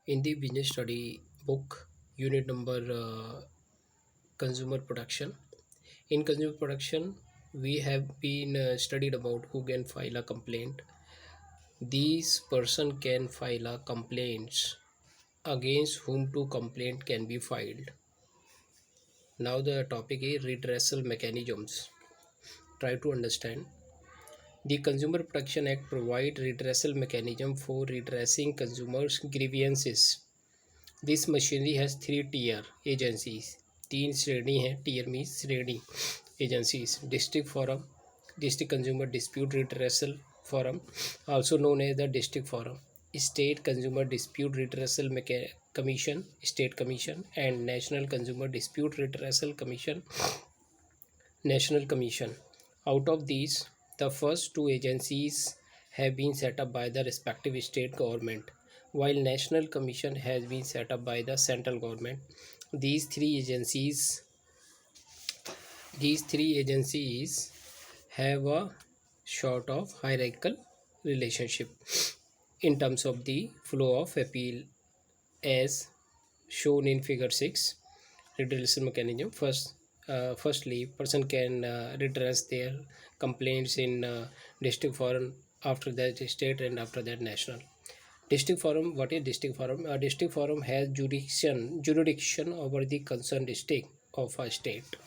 In the business study book, unit number consumer production. In consumer production, we have been studied about who can file a complaint. These person can file a complaints against whom two complaint can be filed. Now the topic is redressal mechanisms. Try to understand. The Consumer Protection Act provides redressal mechanism for redressing consumers' grievances. This machinery has three tier agencies. तीन श्रेणी है. Tier means श्रेणी. Agencies: District Forum, District Consumer Dispute Redressal Forum, also known as the District Forum, State Consumer Dispute Redressal Commission, State Commission, and National Consumer Dispute Redressal Commission, National Commission. Out of these, the first two agencies have been set up by the respective state government, while National Commission has been set up by the central government. These three agencies have a sort of hierarchical relationship in terms of the flow of appeal as shown in figure 6. Redressal mechanism. Firstly, person can redress their complaints in district forum, after that state, and after that national. District forum. What is district forum? A district forum has jurisdiction over the concerned district of a state.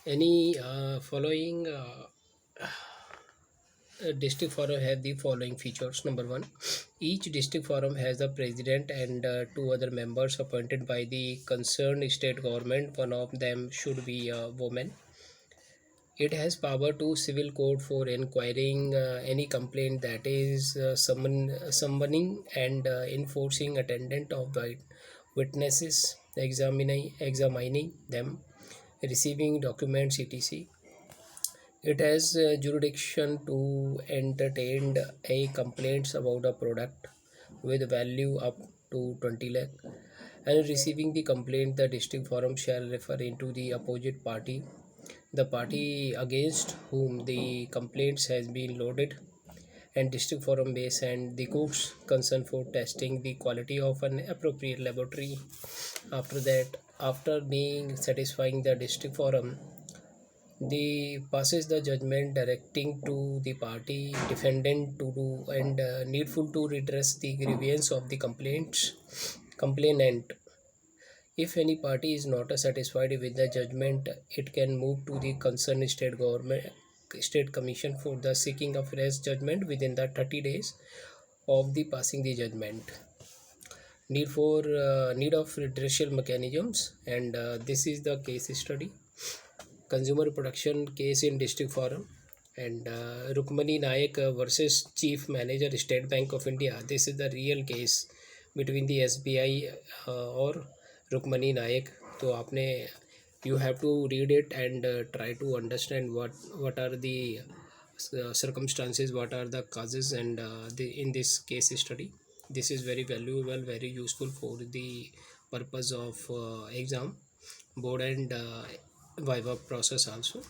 Any following district forum have the following features. Number one, each district forum has a president and two other members appointed by the concerned state government. One of them should be a woman. It has power to civil court for inquiring any complaint, that is summoning and enforcing attendance of witnesses, examining them, receiving documents, etc. It has jurisdiction to entertain a complaints about a product with value up to 20 lakh, and receiving the complaint, the district forum shall refer into the opposite party, the party against whom the complaints has been lodged, and district forum may send the goods concerned for testing the quality of an appropriate laboratory. After that, after being satisfying the district forum, the passes the judgment directing to the party defendant to do and needful to redress the grievance of the complainant. If any party is not satisfied with the judgment, it can move to the concerned state commission for the seeking of fresh judgment within the 30 days of the passing the judgment. Need of redressal mechanisms, and this is the case study. Consumer Protection case in district forum, and Rukmani Nayak versus Chief Manager, State Bank of India. This is the real case between the SBI or Rukmani Nayak. तो आपने you have to read it and try to understand what are the circumstances, what are the causes, and in this case study. This is very valuable, very useful for the purpose of exam, board, and viva process also.